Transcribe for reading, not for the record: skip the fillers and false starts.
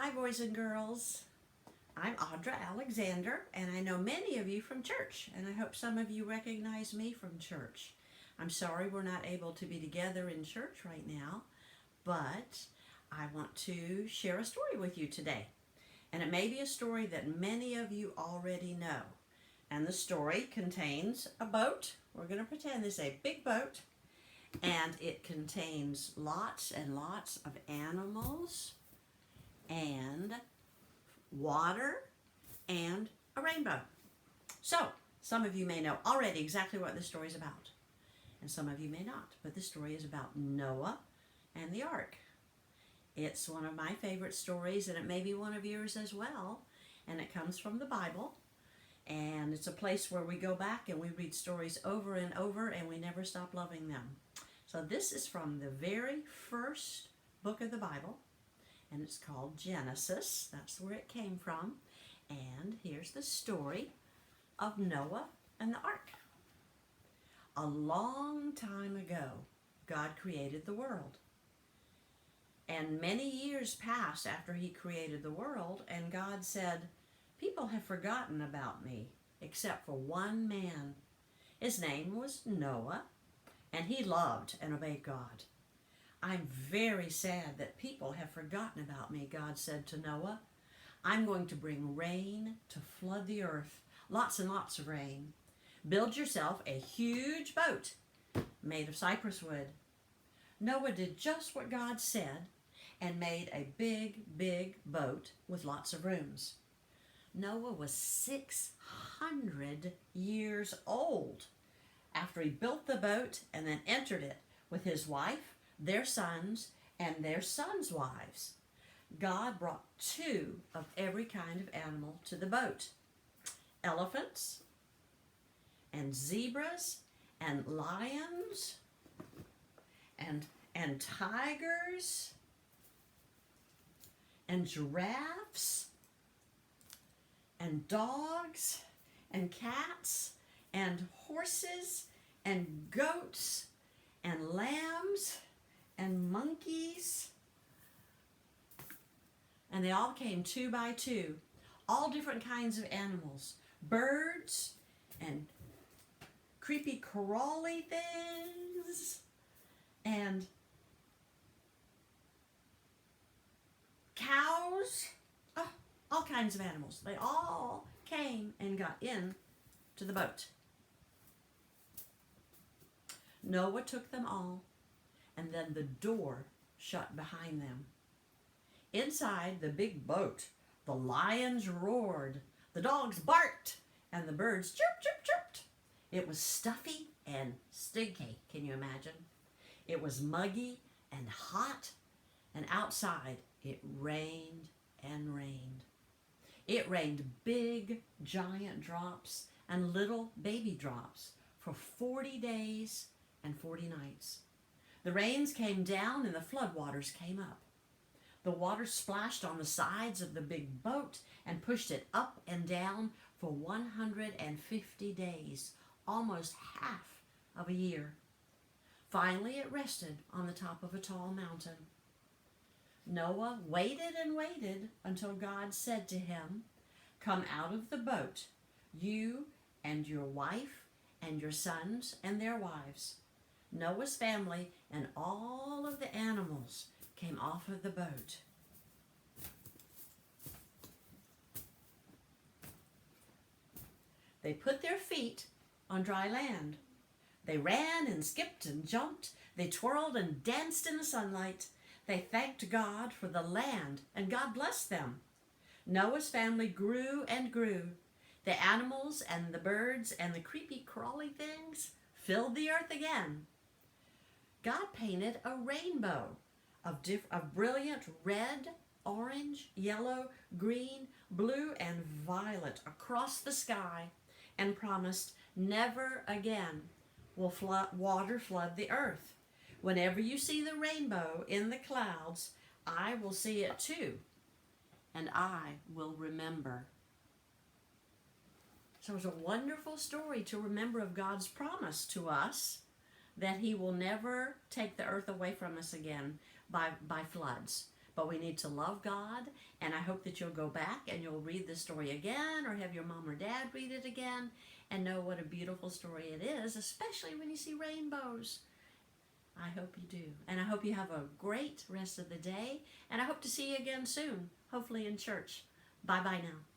Hi, boys and girls. I'm Audra Alexander, and I know many of you from church, and I hope some of you recognize me from church. I'm sorry we're not able to be together in church right now, but I want to share a story with you today. And it may be a story that many of you already know. And the story contains a boat. We're going to pretend it's a big boat. And it contains lots and lots of animals and water and a rainbow. So, some of you may know already exactly what this story is about. And some of you may not. But the story is about Noah and the ark. It's one of my favorite stories, and it may be one of yours as well. And it comes from the Bible. And it's a place where we go back and we read stories over and over, and we never stop loving them. So this is from the very first book of the Bible, and it's called Genesis. That's where it came from. And here's the story of Noah and the ark. A long time ago, God created the world. And many years passed after he created the world, and God said, "People have forgotten about me, except for one man. His name was Noah, and he loved and obeyed God. I'm very sad that people have forgotten about me," God said to Noah. "I'm going to bring rain to flood the earth, lots and lots of rain. Build yourself a huge boat made of cypress wood." Noah did just what God said and made a big, big boat with lots of rooms. Noah was 600 years old after he built the boat and then entered it with his wife, their sons, and their sons' wives. God brought 2 of every kind of animal to the boat: elephants and zebras and lions and tigers and giraffes and dogs and cats and horses and goats and lambs and monkeys. And they all came 2 by 2, all different kinds of animals, birds and creepy crawly things and cows, all kinds of animals. They all came and got in to the boat. Noah took them all, and then the door shut behind them. Inside the big boat, the lions roared, the dogs barked, and the birds chirp, chirp, chirped. It was stuffy and stinky, can you imagine? It was muggy and hot, and outside it rained and rained. It rained big, giant drops and little baby drops for 40 days and 40 nights. The rains came down and the floodwaters came up. The water splashed on the sides of the big boat and pushed it up and down for 150 days, almost half of a year. Finally, it rested on the top of a tall mountain. Noah waited and waited until God said to him, "Come out of the boat, you and your wife and your sons and their wives." Noah's family and all of the animals came off of the boat. They put their feet on dry land. They ran and skipped and jumped. They twirled and danced in the sunlight. They thanked God for the land, and God blessed them. Noah's family grew and grew. The animals and the birds and the creepy crawly things filled the earth again. God painted a rainbow of brilliant red, orange, yellow, green, blue, and violet across the sky, and promised never again will water flood the earth. Whenever you see the rainbow in the clouds, I will see it too, and I will remember. So it's a wonderful story to remember of God's promise to us that he will never take the earth away from us again by floods. But we need to love God, and I hope that you'll go back and you'll read the story again or have your mom or dad read it again and know what a beautiful story it is, especially when you see rainbows. I hope you do. And I hope you have a great rest of the day, and I hope to see you again soon, hopefully in church. Bye-bye now.